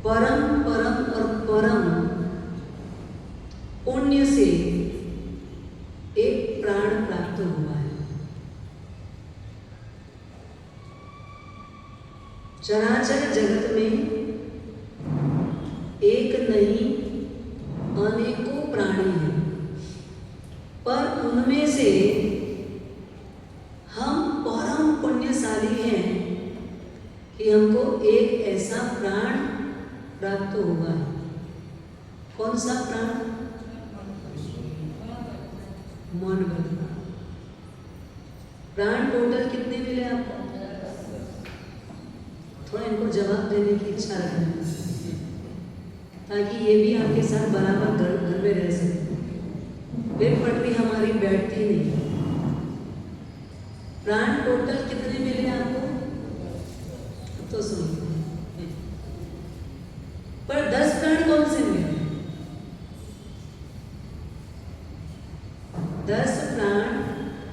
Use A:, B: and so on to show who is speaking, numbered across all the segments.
A: परम परम और से एक प्राण प्राप्त हुआ है। चराचर जगत में एक नहीं अनेकों प्राणी हैं, पर उनमें से हम परम पुण्यशाली हैं कि हमको एक ऐसा प्राण प्राप्त हुआ है। कौन सा प्राण? मन बल प्राण। टोटल कितने मिले आपको? थोड़ा इनको जवाब देने की इच्छा रखना ताकि ये भी आपके साथ बराबर घर में रह सके। फिर पटरी हमारी बैठती नहीं। प्राण टोटल कितने मिले आपको? तो सुनो, पर 10 प्राण कौन से मिले? 10 प्राण।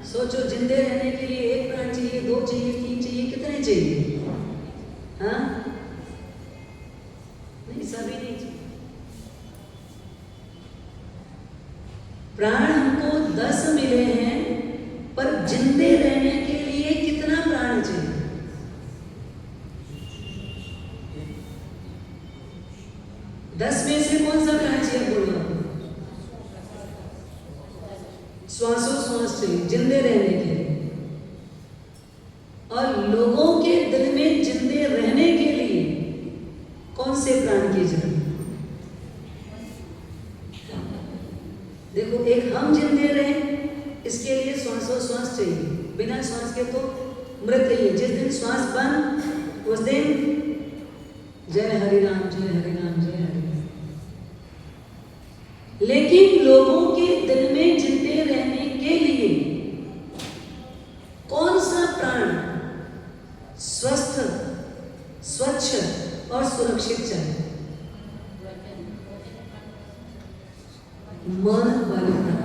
A: सोचो, जिंदे रहने के लिए 1 प्राण चाहिए, 2 चाहिए, 3 चाहिए, कितने चाहिए? हाँ, नहीं, सभी नहीं चाहिए। प्राण हमको 10 मिले हैं, पर जिंदे रहने के लिए कितना प्राण चाहिए? 10 में से कौन सा प्राण चाहिए? बोलो। श्वासोश्वास चाहिए जिंदे रहने के लिए। और लोगों के दिल में जिंदे रहने के लिए कौन से प्राण की जरूरत? देखो, एक हम जिंदे रहे, इसके लिए श्वासोश्वास चाहिए। बिना श्वास के तो मृत ही है। जिस दिन श्वास बंद, उस दिन जय हरि राम, जय हरि राम, जय हरि राम। लेकिन लोगों के दिल में जिंदे रहने के लिए कौन सा प्राण स्वस्थ, स्वच्छ और सुरक्षित चाहिए? मन बल प्राण।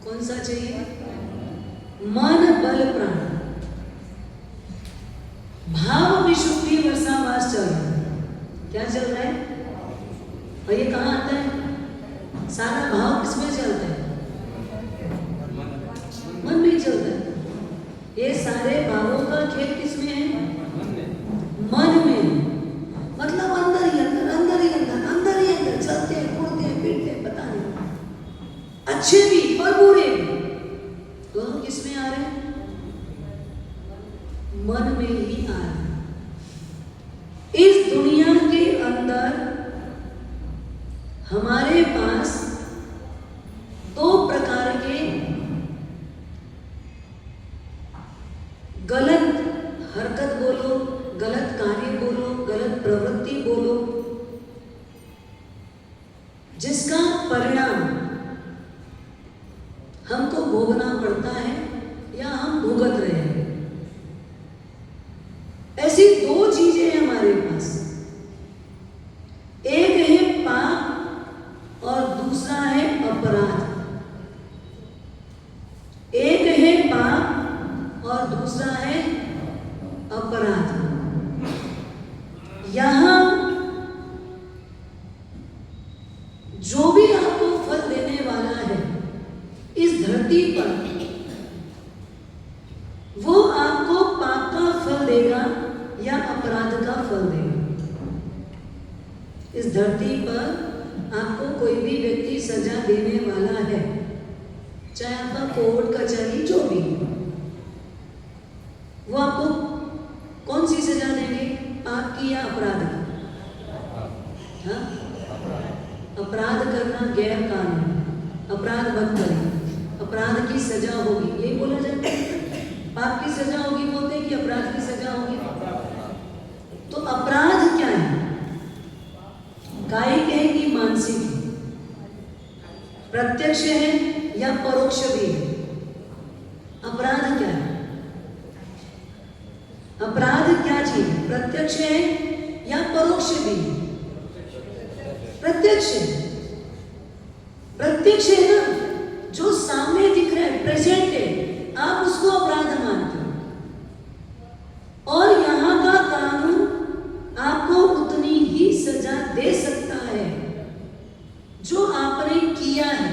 A: कौन सा चाहिए? मन बल प्राण। भाव विशुद्धि वर्षावास चल रहा है। क्या चल रहा है? और ये कहाँ आता है? सारा भाव किसमें चलता है? मन में चलता है। ये सारे भावों का खेल किसमें है? मन में। मतलब अंदर ही अंदर, अंदर ही अंदर, अंदर ही अंदर चलते हैं, कूदते हैं, फिरते हैं, पता नहीं। अच्छे भी और बुरे भी, दोनों किसमें आ रहे हैं? मन में ही आ रहे हैं। इस दुनिया के अंदर हमारे पास 2 प्रकार के गलत हरकत बोलो, गलत कार्य बोलो, गलत प्रवृत्ति बोलो, जिसका परिणाम हमको भोगना पड़ता है या हम भुगत रहे हैं। ऐसी 2 चीजें हैं हमारे पास। एक है पाप और दूसरा है अपराध। एक है पाप और दूसरा है अपराध। यहां जो भी आपको फल देने वाला है इस धरती पर, वो आपको पाप का फल देगा या अपराध का फल देगा। इस धरती पर आपको कोई भी व्यक्ति सजा देने वाला है, चाहे आपका कोर्ट कचहरी जो भी, वो आपको कौन सी सजा देंगे? पाप की या अपराध की? हाँ, अपराध करना गैर कानूनी, अपराध मत करें, अपराध की सजा होगी, यही बोला जाता है। पाप की सजा होगी बोलते हैं कि अपराध की सजा होगी? तो अपराध क्या है? कायिक है कि मानसिक? प्रत्यक्ष है या परोक्ष भी है? अपराध क्या है? अपराध क्या चीज? प्रत्यक्ष है या परोक्ष भी? प्रत्यक्ष है। प्रत्यक्ष है ना, जो सामने दिख रहा है, प्रेजेंट है, आप उसको अपराध मानते हो। और यहां का कानून आपको उतनी ही सजा दे सकता है जो आपने किया है।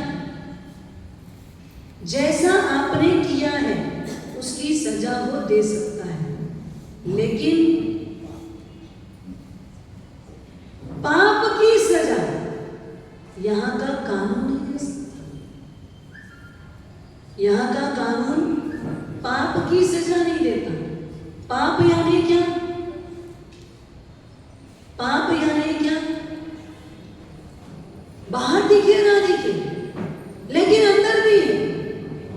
A: जैसा आपने किया है उसकी सजा वो दे सकता है, लेकिन पाप की सजा यहां का कानून नहीं दे सकता। यहां का कानून पाप की सजा नहीं देता। पाप यानी क्या? पाप यानी क्या? बाहर दिखे ना दिखे, लेकिन अंदर भी है।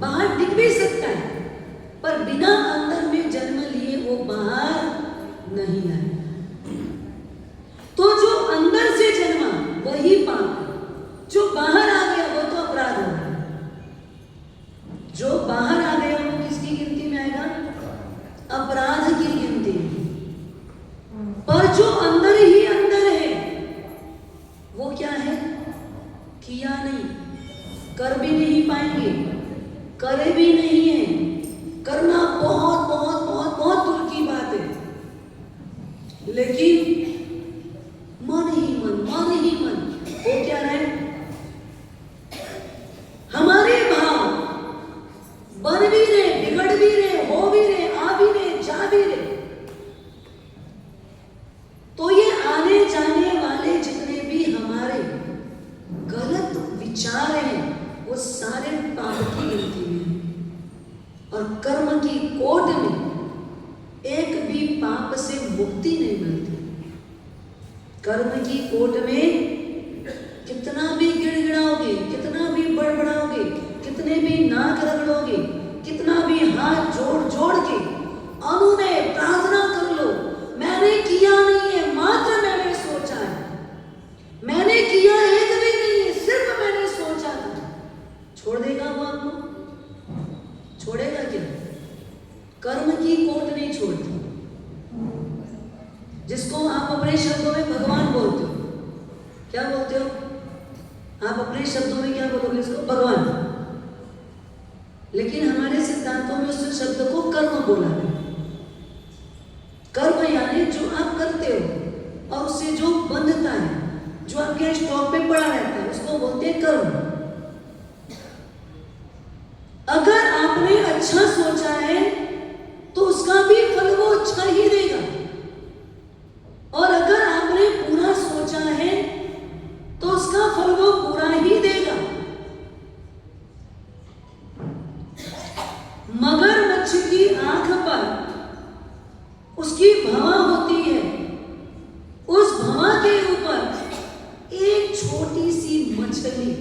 A: बाहर दिख भी सकता है, पर बिना अंदर में जन्म लिए वो बाहर नहीं आए। तो जो अंदर से जन्मा वही पाप है, जो बाहर आ गया वो तो अपराध हो गया। जो बाहर आ गया वो किसकी गिनती में आएगा? अपराध की गिनती में। पर जो अंदर ही अंदर है वो क्या है? किया नहीं, कर भी नहीं पाएंगे, करे भी नहीं है। करना बहुत बहुत बहुत बहुत दूर की बात है, लेकिन मन ही मन, मन ही मन वो क्या है? हमारे भाव बन भी रहे, बिगड़ भी रहे, हो भी रहे, आ भी रहे, जा भी रहे, तो ये आने जाने वाले जितने भी हमारे गलत विचार हैं वो सारे पाप की गिनती में हैं। और कर्म की कोट में एक भी पाप से मुक्ति नहीं मिलती। कर्म की कोट में कितना भी गिड़गिड़ाओगे, कितना भी बड़बड़ाओगे, कितने भी नाक रगड़ोगे, कितना भी हाथ जोड़ जोड़ के अनुनय प्रार्थना कर लो, मैंने किया नहीं है, मात्र मैंने सोचा है, मैंने किया एक भी नहीं है, सिर्फ मैंने सोचा था, छोड़ देगा वो आपको? छोड़ेगा क्या? कर्म की कोट नहीं छोड़ती। जिसको आप अपने शब्दों में भगवान बोलते हो, क्या बोलते हो? आप अपने शब्दों में क्या बोलोगे? इसको भगवान। लेकिन हमारे सिद्धांतों में उस शब्द को कर्म बोला है। कर्म यानी जो आप करते हो और उससे जो बंधता है, जो आपके स्टॉक पे पड़ा रहता है, उसको बोलते हैं कर्म। अगर आपने अच्छा सोचा है तो उसका भी फल वो अच्छा ही देगा, और अगर आपने पूरा सोचा है तो उसका फल वो पूरा ही देगा। मगरमच्छ की आंख पर उसकी भवां होती है, उस भवां के ऊपर एक छोटी सी मछली,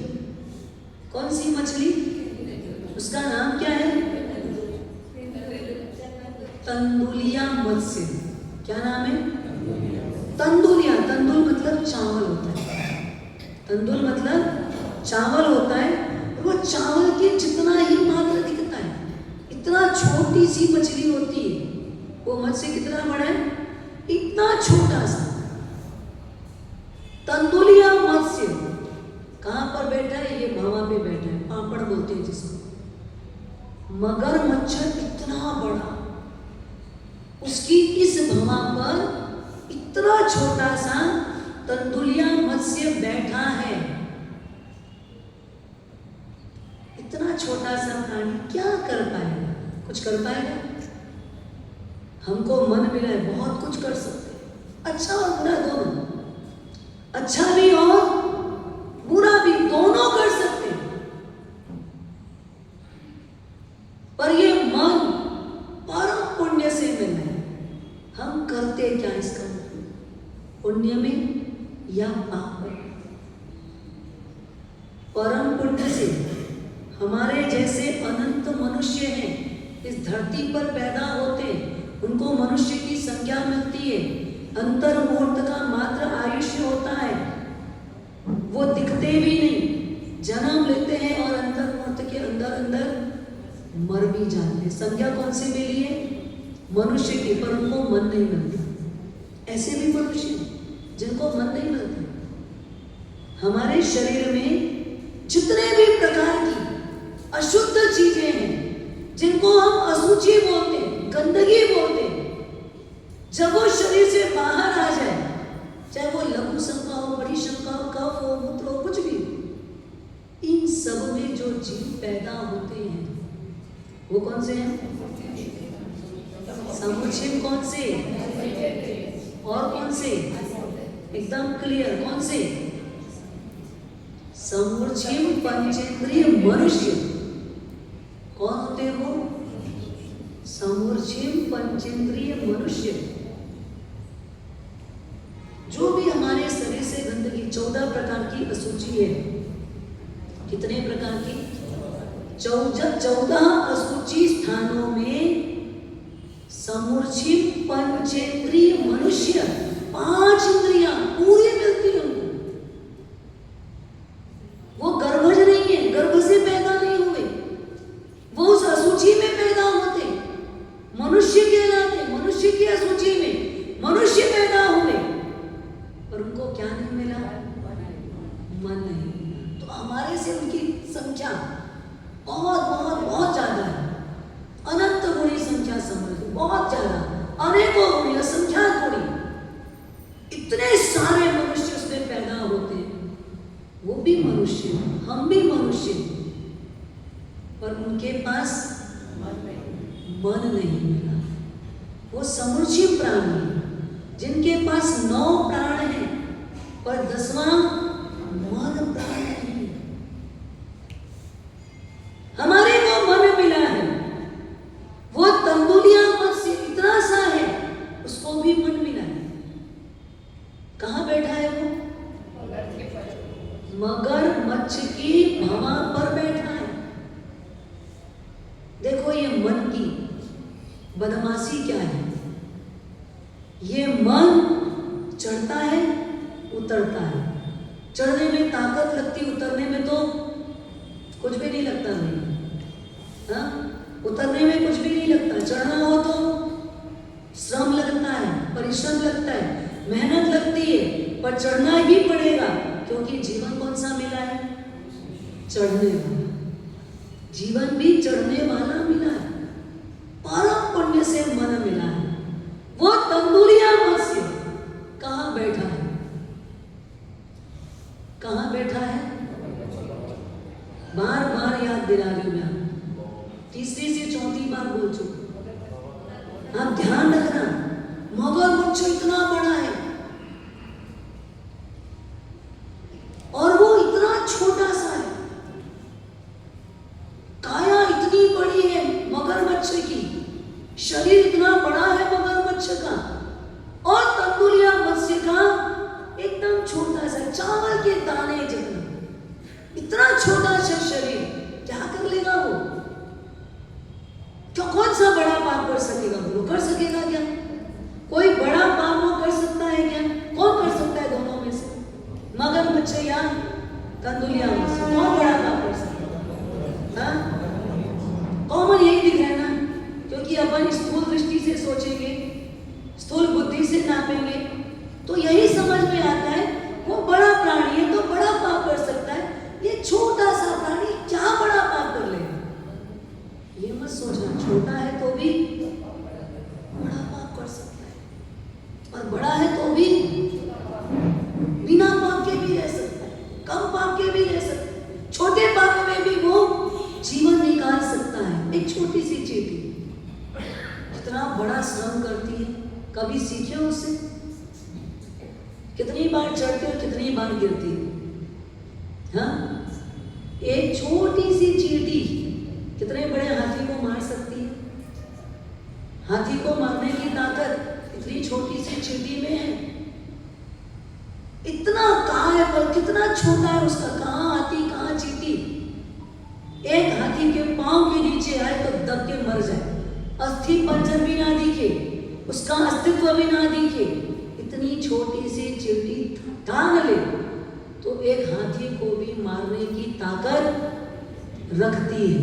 A: कौन सी मछली? उसका नाम क्या है? तंदुलिया मत्स्य। क्या नाम है? तंदुलिया। तंदुल मतलब चावल होता है, तंदुल मतलब चावल होता है। वो चावल के जितना ही मात्र दिखता है, इतना छोटी सी मछली होती है। वो मत्स्य कितना बड़ा है? इतना छोटा सा तंदुलिया मत्स्य कहां पर बैठा है? ये भवा पे बैठा है, पापड़ बोलते हैं जिसको। मगरमच्छ इतना बड़ा, उसकी इस भवा पर इतना छोटा सा तंदुलिया मत्स्य बैठा है। इतना छोटा सा प्राणी क्या कर पाएगा? कुछ कर पाएगा? हमको मन मिला है, बहुत कुछ कर सकते हैं, अच्छा और बुरा दोनों, अच्छा भी और बुरा भी, दोनों कर सकते हैं। पर ये मन परम पुण्य से मिलना है। हम करते क्या इसका? पुण्य में या पाप में? परम पुण्य से हमारे जैसे अनंत मनुष्य हैं, इस धरती पर पैदा होते हैं, उनको मनुष्य की संज्ञा मिलती है। अंतर मुहूर्त का मात्र आयुष्य होता है, वो दिखते भी नहीं, जन्म लेते हैं और अंतर मुहूर्त के अंदर अंदर मर भी जाते हैं। संज्ञा कौन सी मिली है? मनुष्य की, पर उनको मन नहीं मिलता। ऐसे भी मनुष्य जिनको मन नहीं मिलता। हमारे शरीर में जितने भी प्रकार की अशुद्ध चीजें हैं, जिनको हम अशुचि बोलते हैं, गंदगी बोलते हैं, जब वो शरीर से बाहर आ जाए, चाहे वो लघु शंका हो, बड़ी शंका हो, कफ हो, मूत्र हो, कुछ भी, इन सब में जो जीव पैदा होते हैं वो कौन से हैं? समुच्चय कौन से? और कौन से? एकदम क्लियर, कौन से? समुच्चय पंचेंद्रिय मनुष्य। कौन होते हैं वो? समुच्चय पंचेंद्रिय मनुष्य। जो भी हमारे शरीर से गंदगी 14 प्रकार की अशुचि है। कितने प्रकार की? 14 अशुचि स्थानों में समूर्छित पंचेंद्रिय मनुष्य, 5 इंद्रियां पूरी मिलती हैं उनको। वो गर्भज नहीं है, गर्भ से पैदा नहीं हुए, वो उस अशुचि में पैदा होते, मनुष्य कहलाते, मनुष्य की अशुचि में मनुष्य पैदा हुए, पर उनको क्या नहीं मिला? मन नहीं मिला। तो हमारे से उनकी संख्या बहुत बहुत बहुत ज्यादा है, अनंत गुणी संख्या समझ लो, बहुत ज्यादा, अनेकों गुणी, असंख्या गुणी, इतने सारे मनुष्य उसमें पैदा होते हैं। वो भी मनुष्य, हम भी मनुष्य, पर उनके पास मन नहीं मिला। वो समूची प्राणी जिनके पास 9 प्राण हैं, पर 10वां मन प्राण नहीं। हमारे को मन मिला है, वो तंदुलिया मत्स्य इतना सा है, उसको भी मन मिला है। कहाँ बैठा है वो? मगर मच्छ की भवा पर बैठा है। देखो ये मन की बदमाशी क्या है। ये मन चढ़ता है, उतरता है, चढ़ने में ताकत लगती, उतरने में तो कुछ भी नहीं लगता। नहीं, हाँ, उतरने में कुछ भी नहीं लगता। चढ़ना हो तो श्रम लगता है, परिश्रम लगता है, मेहनत लगती है, पर चढ़ना ही पड़ेगा, क्योंकि जीवन कौन सा मिला है? चढ़ने वाला। जीवन भी चढ़ने वाला मिला है, परम पुण्य से मन मिला है। वो तंदुलिया मत्स्य कहाँ बैठा है? कहाँ बैठा है? बार बार याद दिला रही हूं मैं, तीसरी से चौथी बार बोल चुका। आप ध्यान रखना, मगरमच्छ इतना बड़ा है और वो इतना छोटा सा है। काया इतनी बड़ी है मगरमच्छ की, शरीर इतना बड़ा है मगरमच्छ का, और तंदुलिया मत्स्य का एकदम छोटा सा, चावल के दाने जितना, इतना छोटा सा शरीर। क्या कर लेगा वो? क्या कौन सा बड़ा पाप कर सकेगा? वो कर सकेगा क्या? कोई बड़ा पाप वो कर सकता है क्या? कौन कर सकता है दोनों में से? मगरमच्छ या तंदुलिया मत्स्य? कौन बड़ा पाप कर सकता है? कॉमन यही दिख रहा है ना, क्योंकि अपन स्थूल दृष्टि से सोचेंगे, स्थूल बुद्धि से नापेंगे, तो यही समझ में आता है वो बड़ा प्राणी है तो बड़ा पाप कर सकता है, ये छोटा सा प्राणी क्या बड़ा पाप कर लेगा? ये मत सोचना, छोटा है तो भी बड़ा पाप कर सकता है, और बड़ा है तो भी बिना पाप के भी रह सकता है, कम पाप के भी रह सकता है, छोटे पाप में भी वो जीवन निकाल सकता है। एक छोटी सी चींटी कितना बड़ा श्रम करती है, कभी सीखे उससे? कितनी बार चढ़ती और कितनी बार गिरती है? हाँ, एक छोटी सी चींटी कितने बड़े हाथी को मार सकती है? हाथी को मारने की ताकत इतनी छोटी सी चींटी में है। इतना कहाँ है, पर कितना छोटा है उसका, कहाँ हाथी कहाँ चींटी। एक हाथी के पांव के नीचे आए तो दब के मर जाए, अस्थि पंजर भी ना दिखे, उसका अस्तित्व भी ना दिखे, इतनी छोटी सी चींटी टांग ले तो एक हाथी को भी मारने की ताकत रखती है।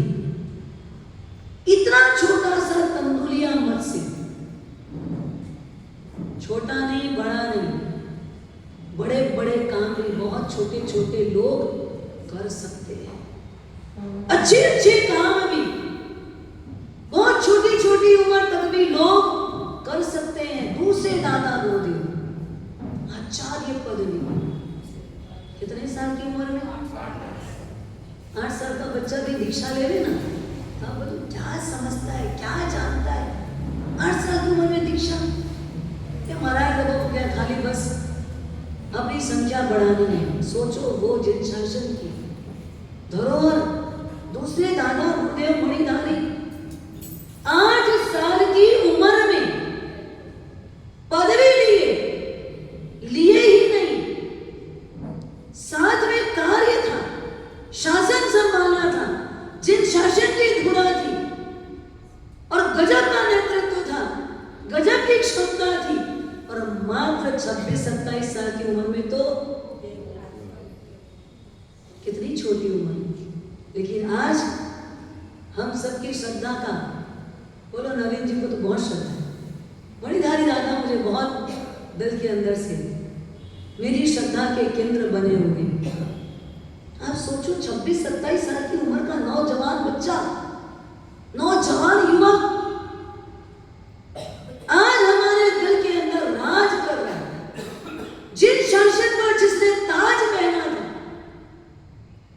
A: इतना छोटा सा तंदुलिया मत्स्य, छोटा नहीं, बड़ा नहीं, बड़े बड़े काम भी बहुत छोटे छोटे लोग कर सकते हैं। अच्छे अच्छे काम भी बहुत छोटी छोटी उम्र तक भी लोग कर सकते हैं। दूसरे दादा बोलते आचार्य पदवी कितने साल की उम्र में? 8 साल का बच्चा भी दीक्षा ले ले ना, हाँ बोलो क्या समझता है, क्या जानता है? 8 साल की उम्र में दीक्षा, ये महाराज लोगों को क्या खाली बस अपनी संख्या बढ़ानी है। सोचो वो जिन शासन की धरोहर दूसरे दादा गुरुदेव मणिधारी 8 साल की उम्र में पदवी लिए ही नहीं, साथ में कार्य था, शासन संभालना था, जिन शासन की धुरा थी और गजब का नेतृत्व था, गजब की क्षमता थी, और मात्र 26-27 साल की उम्र में तो कितनी छोटी उम्र। लेकिन आज हम सबकी श्रद्धा का, बोलो नवीन जी को तो बहुत श्रद्धा है, मणिधारी दादा मुझे बहुत दिल के अंदर से मेरी श्रद्धा के केंद्र बने हुए। आप सोचो 26-27 साल की उम्र का नौजवान बच्चा, नौजवान युवक आज हमारे दिल के अंदर राज कर रहा है। जिन शासन पर जिसने ताज पहना था,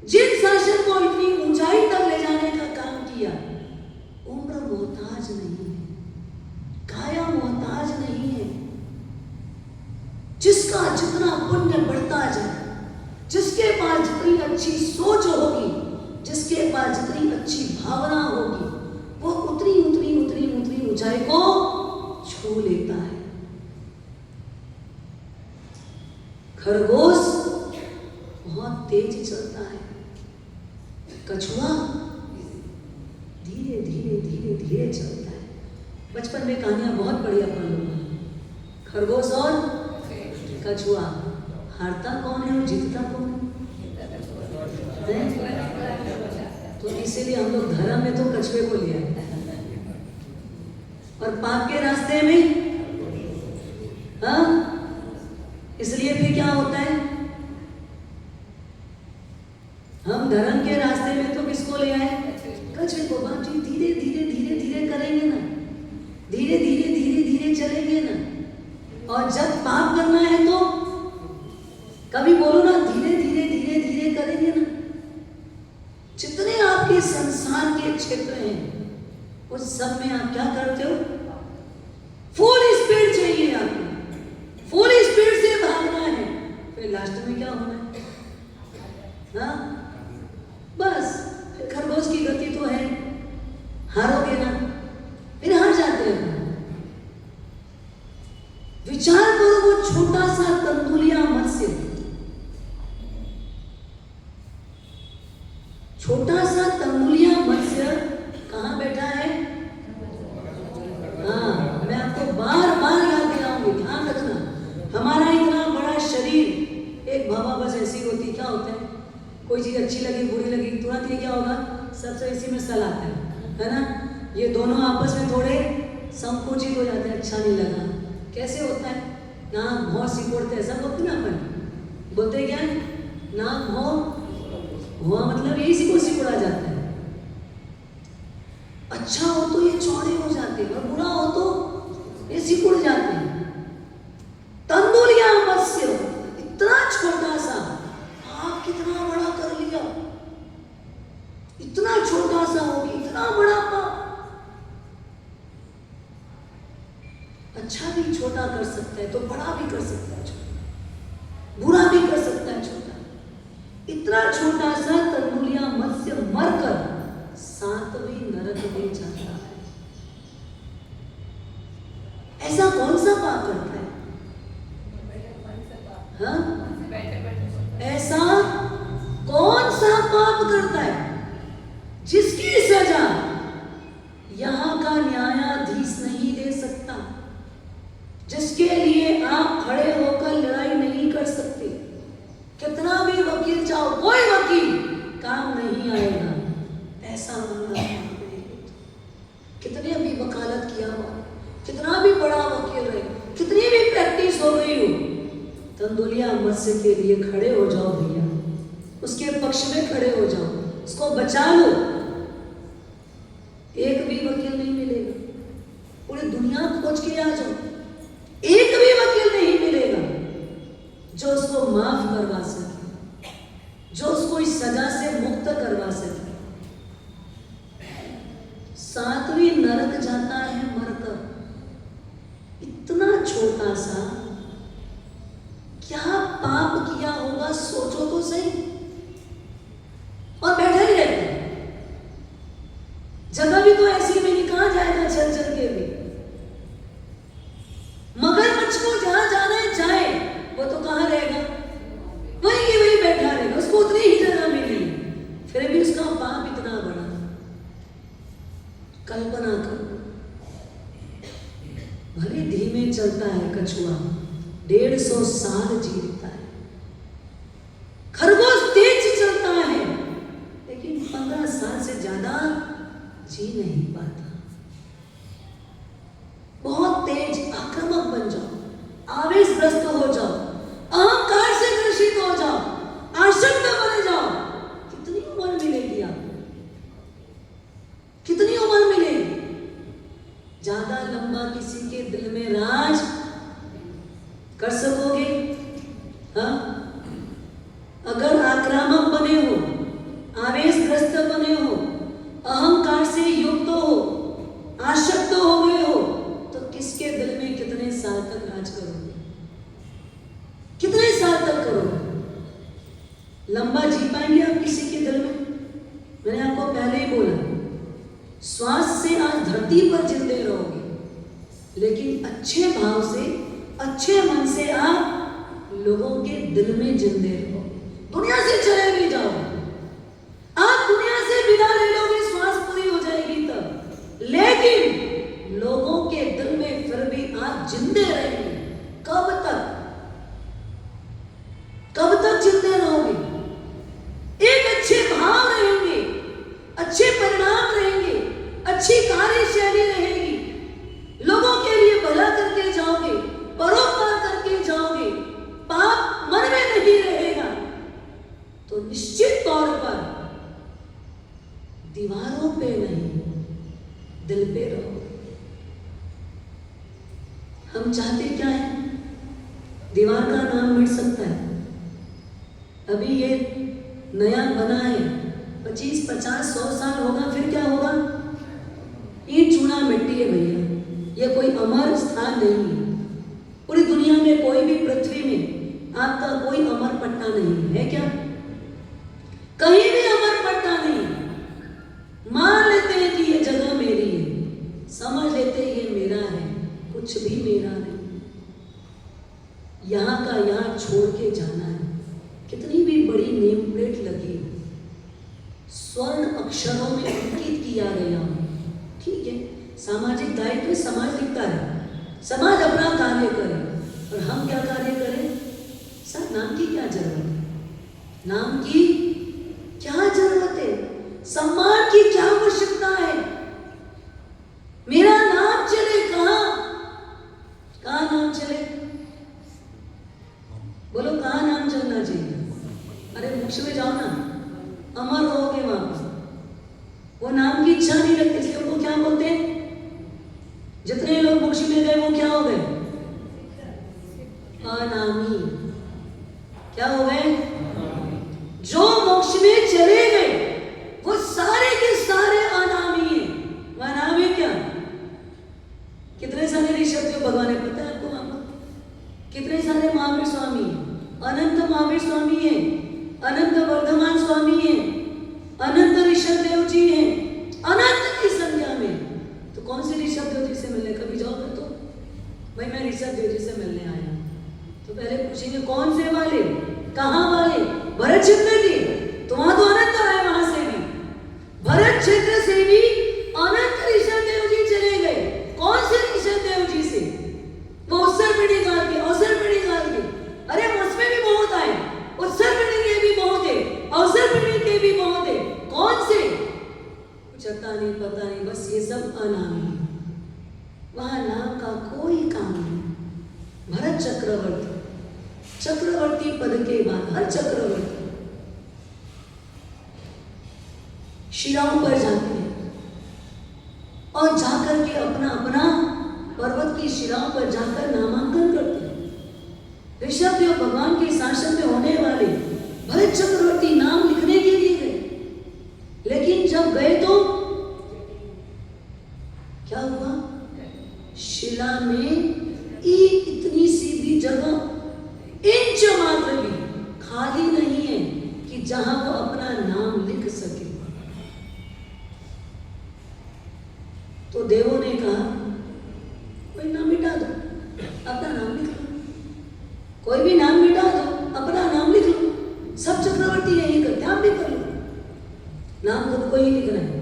A: जिन शासन को इतनी ऊंचाई तक ले जाने का काम किया, उम्र मोहताज नहीं है, काया मोहताज नहीं है। जिसका जितना पुण्य बढ़ता जाए, जिसके पास जितनी अच्छी सोच होगी, जिसके पास जितनी अच्छी भावना होगी, वो उतनी उतनी उतनी उतनी ऊंचाई को छू लेता है। खरगोश बहुत तेज चलता है, कछुआ धीरे धीरे धीरे धीरे चलता है। बचपन में कहानियां बहुत पढ़ी अपन लोगों ने, खरगोश और कछुआ, हारता कौन है और जीतता कौन है? तो इसीलिए हम लोग धर्म में तो कछुए को लिया, और पाप के रास्ते में हाँ, इसलिए फिर क्या होता है, हम धर्म के रास्ते में तो किसको ले आए? कछुए को। बाकी धीरे धीरे धीरे धीरे करेंगे ना, धीरे धीरे धीरे धीरे चलेंगे ना। और जब पाप करना है तो कभी बोलो ना, धीरे धीरे धीरे धीरे करेंगे ना। जितने आपके संसार के क्षेत्र हैं, उस सब में आप क्या करते हो? फुल स्पीड चाहिए आपको, फुल स्पीड से भागना है। फिर लास्ट में क्या होना है? हाँ बस, फिर खरगोश की गति तो है, हारोगे ना, फिर हार जाते हैं। विचार करो, वो छोटा सा तंदुलिया मत्स्य, छोटा सा तंदुलिया मत्स्य कहां बैठा है? हाँ, मैं आपको बार बार याद दिलाऊंगी, ध्यान रखना। हमारा इतना बड़ा शरीर एक भावा बस ऐसी होती, क्या होता है? कोई चीज अच्छी लगी बुरी लगी, तुरंत ये क्या होगा? सबसे इसी में सलाह है ना? ये दोनों आपस में थोड़े संकुचित हो जाते हैं, अच्छा नहीं लगा। कैसे होता है? नाक भौं सिकोड़ते हैं, सब होते ना अपन बोलते क्या है? नाक भौं, भौं मतलब यही सिकोड़ा जाता है। अच्छा हो तो ये चौड़े हो जाते हैं, और बुरा हो तो ये सिकुड़ जाते हैं। तंदुलिया मत्स्य इतना छोटा सा, आप कितना बड़ा कर लिया, इतना छोटा सा हो कि इतना बड़ा पाप। अच्छा भी छोटा कर सकता है तो बड़ा भी कर सकता है, छोटा बुरा भी कर सकता है छोटा। इतना छोटा सा तंदुलिया मत्स्य मरकर 7वीं नरक में जाता है। ऐसा कौन सा पाप करता है? हाँ? ऐसा कौन सा पाप करता है जिसकी सजा यहां का न्यायाधीश नहीं दे सकता, जिसके लिए आप खड़े होकर लड़ाई नहीं कर सकते? कितना भी वकील चाहो, कोई वकील काम नहीं आएगा। ऐसा मामला कितने भी वकालत किया हुआ, कितना भी बड़ा वकील रहे, कितनी भी प्रैक्टिस हो गई हो, तंदुलिया मत्स्य के लिए खड़े हो जाओ भैया, उसके पक्ष में खड़े हो जाओ, उसको बचा लो। एक भी वकील नहीं मिलेगा, पूरी दुनिया खोज के आ जाओ, एक भी वकील नहीं मिलेगा जो उसको माफ करवा सके, जो उसको इस सजा से मुक्त करवा सके। 7वीं नरक जाता है मरकर। इतना छोटा सा क्या पाप किया होगा, सोचो तो सही। और बैठा ही रहता है। जगह भी तो ऐसी में नहीं, कहां जाएगा चल चल के भी। मगरमच्छ को जहां जाना है जाए, वो तो कहां रहेगा, वहीं की वहीं बैठा रहेगा, उसको उतनी ही जगह मिली, फिर भी उसका पाप इतना बड़ा। कल्पना करो, भले धीमे चलता है कछुआ, 150 साल जीता है। खरगोश तेज चलता है, लेकिन 15 साल से ज्यादा जी नहीं पाता। बहुत तेज आक्रामक बन जाओ, आवेशग्रस्त हो जाओ, अहंकार से ग्रसित हो जाओ, आसक्त बन जाओ, कितनी उम्र मिलेगी आपको, कितनी उम्र मिलेगी। ज्यादा लंबा किसी के दिल में राज कर सकोगे? हाँ, अगर आक्रामक बने हो, आवेशग्रस्त बने हो, अहंकार से युक्त हो, आसक्त हो गए हो, तो किसके दिल में कितने साल तक राज करोगे, कितने साल तक करोगे? लंबा जी पाएंगे आप किसी के दिल में? मैंने आपको पहले ही बोला, श्वास से आज धरती पर जिंदे रहोगे, लेकिन अच्छे भाव से, अच्छे मन से आप लोगों के दिल में जिंदे रहो। दुनिया से चले भी जाओ, आप दुनिया से विदा ले लोगे, श्वास पूरी हो जाएगी तब, लेकिन लोगों के दिल में फिर भी आप जिंदे रहेंगे। कब तक, कब तक जिंदे रहोगे? एक अच्छे भाव रहेंगे, अच्छे परिणाम रहेंगे, अच्छी कार्यशैली रहेगी, लोगों के लिए भला करके जाओगे, परोपकार करके जाओगे, पाप मन में नहीं रहेगा, तो निश्चित तौर पर दीवारों पे नहीं, दिल पे रहो। हम चाहते क्या है? दीवार का नाम मिट सकता है, अभी ये नया बना है, 25, 50, 100 साल होगा, फिर क्या होगा? ईंट चूना मिट्टी है भैया, ये कोई अमर स्थान नहीं है। पूरी दुनिया में कोई भी, पृथ्वी में आपका कोई अमर पट्टा नहीं है क्या? कहीं भी अमर पट्टा नहीं। मान लेते हैं कि ये जगह मेरी है, समझ लेते हैं ये मेरा है, कुछ भी मेरा नहीं, यहां का यहां छोड़ के जाना है। कितनी भी बड़ी नेम प्लेट लगी, स्वर्ण अक्षरों में अंकित किया गया, ठीक है, सामाजिक दायित्व समाज दिखता है, समाज अपना कार्य करे, और हम क्या कार्य करें? सर, नाम की क्या जरूरत है? नाम की क्या जरूरत है? सम्मान की क्या आवश्यकता है? मेरा नाम चले कहां? कहां नाम चले? बोलो, कहां नाम चलना चाहिए? अरे मोक्ष में जाओ ना, अमर रहोगे वहां पर। वो नाम की इच्छा नहीं रखते, इसलिए उनको क्या बोलते हैं? जितने लोग मोक्ष में गए वो क्या हो गए? अनामी। क्या हो गए? जो मोक्ष में चले गए वो सारे के सारे अनामी हैं। वह नाम है क्या? कितने सारे ऋषभ जो भगवान है, पता है आपको? वहां पर कितने सारे महावीर स्वामी हैं, अनंत महावीर स्वामी हैं, अनंत वर्धमान स्वामी हैं, अनंत ऋषभ देव जी हैं, अनंत की संख्या में। तो कौन से ऋषभ देव जी से मिलने कभी जाओगे? तो भाई मैं ऋषभ देव जी से मिलने आया, तो पहले पूछेंगे कौन से वाले, कहां वाले? भरत क्षेत्र के, तो वहां तो अनंत आए, वहां से भी भरत क्षेत्र से भी अनंत ऋषभ देव जी चले गए। कौन से ऋषभ देव जी से? वो उत्सर पीढ़ी काल के, अवसर पीढ़ी काल के। अरे उसमें भी बहुत आए, उत्सर पीढ़ी के भी बहुत है, अवसर पीढ़ी के भी बहुत है। कौन से? कुछ पता नहीं, पता नहीं, बस ये सब अनामी। वहां नाम का कोई काम नहीं। भरत चक्रवर्ती, चक्रवर्ती पद के बाद हर चक्रवर्ती शिलाओं पर जाते हैं और जाकर के अपना अपना पर्वत की शिलाओं पर जाकर नामांकन करते हैं। ऋषभ देव भगवान के शासन में होने वाले भरत चक्रवर्ती नाम लिखने के लिए गए, लेकिन जब गए तो देवों ने कहा कोई नाम मिटा दो, अपना नाम लिख लो, कोई भी नाम मिटा दो, अपना नाम लिख लो। सब चक्रवर्ती यही करते, आप भी कर लो। नाम खुद को ही लिखना है,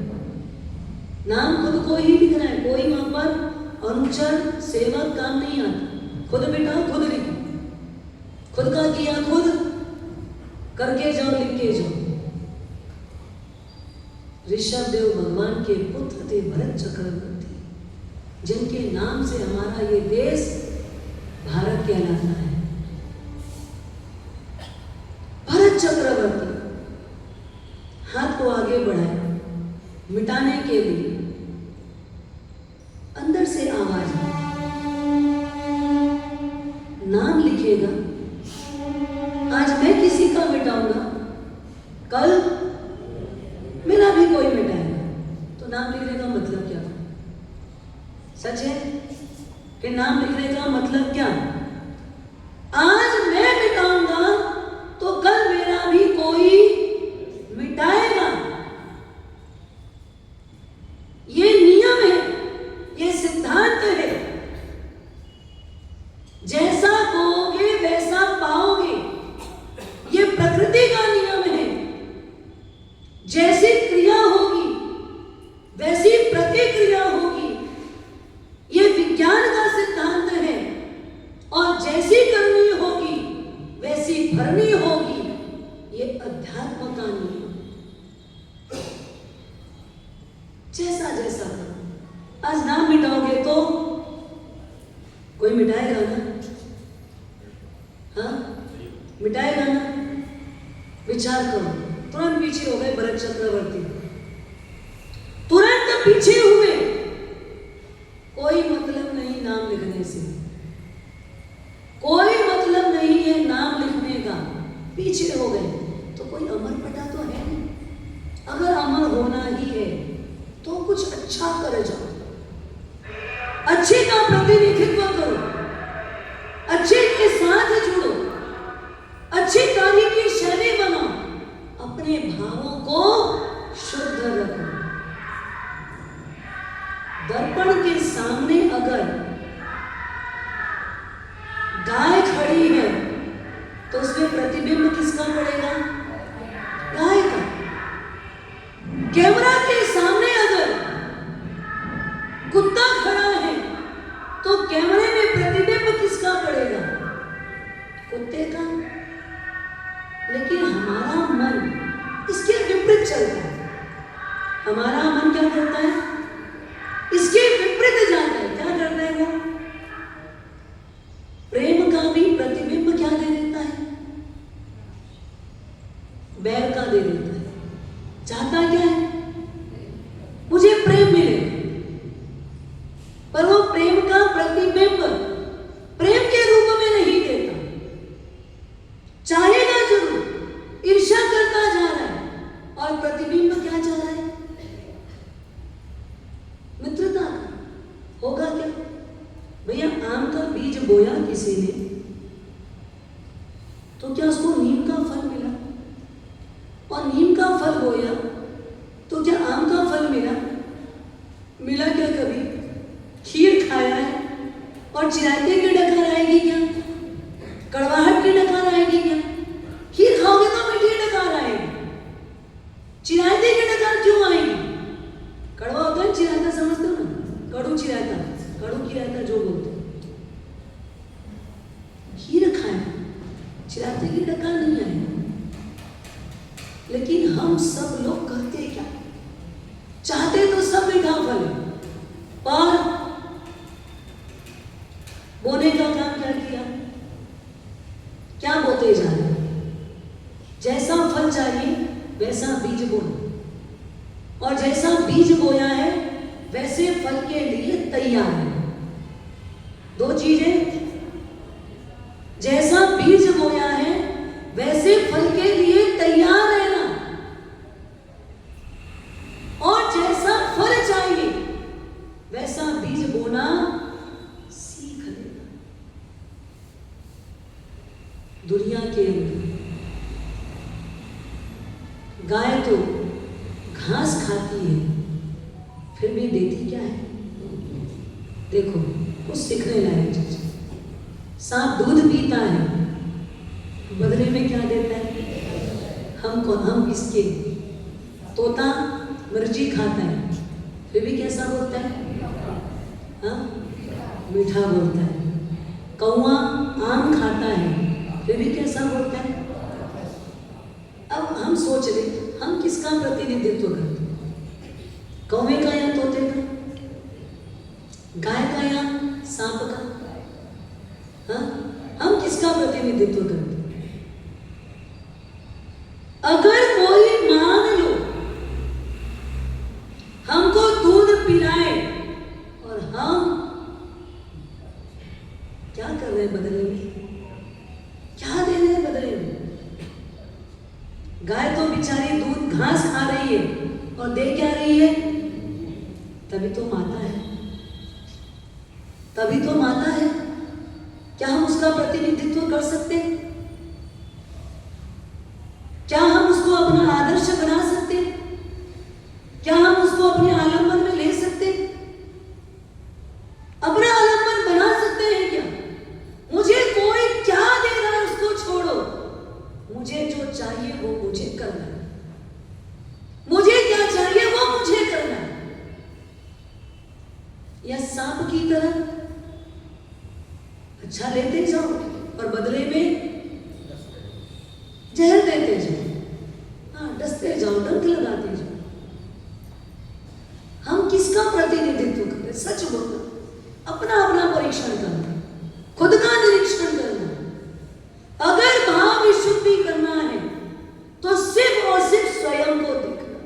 A: नाम खुद को ही लिखना है। कोई वहां पर अनुचर सेवक काम नहीं आता। खुद मिटाओ, खुद लिखो, खुद का किया खुद करके जाओ, लिख के जाओ। ऋषभ देव भगवान के पुत्र थे भरत चक्रवर्ती, जिनके नाम से हमारा ये देश भारत कहलाता है। भरत चक्रवर्ती हाथ को आगे बढ़ाया मिटाने के लिए। अंदर से आवाज नाम लिखेगा, आज मैं किसी का मिटाऊंगा, कल मेरा भी कोई मिटाएगा। तो नाम लिखने का मतलब क्या? सच है कि नाम लिखने का मतलब क्या? आज मैं मिटाऊंगा तो कल मेरा भी कोई मिटाएगा। ये नियम है, ये सिद्धांत है। जैसा बोओगे वैसा पाओगे, ये प्रकृति का नियम है। जैसी क्रिया होगी वैसी प्रतिक्रिया होगी, ये विज्ञान का सिद्धांत है। और जैसी करनी होगी वैसी भरनी होगी, ये अध्यात्म का नियम। जैसा जैसा करो। आज नाम मिटाओगे तो कोई मिटाएगा ना? हाँ, मिटाएगा ना? विचार करो। तुरंत पीछे हो गए भरत चक्रवर्ती, तुरंत पीछे हुए। कोई मतलब नहीं नाम लिखने से, कोई मतलब नहीं है नाम लिखने का। पीछे हो गए तो कोई अमर पटा तो है नहीं। अगर अमर होना ही है तो कुछ अच्छा कर जाओ, अच्छे का प्रतिनिधित्व करो, अच्छे के साथ जुड़ो, अच्छे कार्य की शैली बनाओ, अपने भावों को शुद्ध रखो। दर्पण के सामने अगर गाय खड़ी है तो उसमें प्रतिबिंब किसका पड़ेगा? गाय का। कैमरा के सामने अगर कुत्ता खड़ा है तो कैमरे में प्रतिबिंब किसका पड़ेगा? कुत्ते का। लेकिन हमारा मन इसके विपरीत चलता है। हमारा मन क्या करता है? इसके विपरीत जाता है। क्या करता है वो? प्रेम का भी प्रतिबिंब क्या दे देता है? बैर का दे देता है। चाहता क्या है? मुझे प्रेम मिले, पर वो प्रेम का प्रतिबिंब प्रेम के रूप में नहीं देता। चाहेगा जरूर, ईर्ष्या करता जा रहा है, और प्रतिबिंब क्या चाह रहा है? मित्रता का। होगा क्या? भैया आम का बीज बोया किसी ने तो क्या उसको नीम का फल मिला? और नीम का फल बोया तो क्या आम का फल मिला? मिला क्या? कभी खीर खाया है और चिराते की डकार आएगी क्या? कड़वाहट की डकार आएगी क्या? खीर खाओगे तो मीठी डकार आएगी। चिराते की डकार क्यों आएगी? कड़वा होता है चिराता, समझते हो ना? कड़ू चिराता, कड़ू की रायता जो बोलते। खीर खाए, चिराते की डकार नहीं आएगी। लेकिन हम सब लोग करते क्या? चाहते तो सब मीठा फल, पर बोने का काम क्या किया? क्या बोते जा रहे? जैसा फल चाहिए वैसा बीज बोना, और जैसा बीज बोया है वैसे फल के लिए तैयार है। दो चीजें, जैसा बीज बोया है वैसे फल के लिए तैयार रहना, और जैसा फल चाहिए वैसा बीज बोना सीख लेना। दुनिया के अंदर गाय तो घास खाती है, फिर भी देती क्या है? देखो कुछ सीखने लायक चीज। सांप दूध पीता है, बदले में क्या देता है? हम इसके। तोता मिर्ची खाता है, फिर भी कैसा बोलता है? हाँ, मीठा बोलता है। कौवा आम खाता है, फिर भी कैसा बोलता है? अब हम सोच रहे हम किसका प्रतिनिधित्व करते? कौवे का या तोते का? गाय का या सांप का? हाँ, हम किसका प्रतिनिधित्व करते? अगर कोई मान लो हमको दूध पिलाए और हम क्या कर रहे हैं बदले में? क्या दे रहे हैं बदले में? गाय तो बेचारी दूध घास खा रही है और दे क्या रही है? तभी तो माता है, तभी तो माता है। क्या हम उसका प्रतिनिधित्व कर सकते हैं? क्या हम उसको अपना आदर्श बना सकते हैं? क्या हम उसको अपने आलम्बन में ले सकते हैं? अपना आलम्बन बना सकते हैं क्या? मुझे कोई क्या दे रहा है उसको छोड़ो, मुझे जो चाहिए वो मुझे करना है। मुझे क्या चाहिए वो मुझे करना है। या सांप की तरह अच्छा लेते जाओ और बदले में जहर देते जाओ। हाँ, डसते जाओ, डंक लगाते जाओ। हम किसका प्रतिनिधित्व करें? सच बोलना, अपना अपना परीक्षण करना, खुद का निरीक्षण करना। अगर भाव विशुद्धि करना है तो सिर्फ और सिर्फ स्वयं को देखना।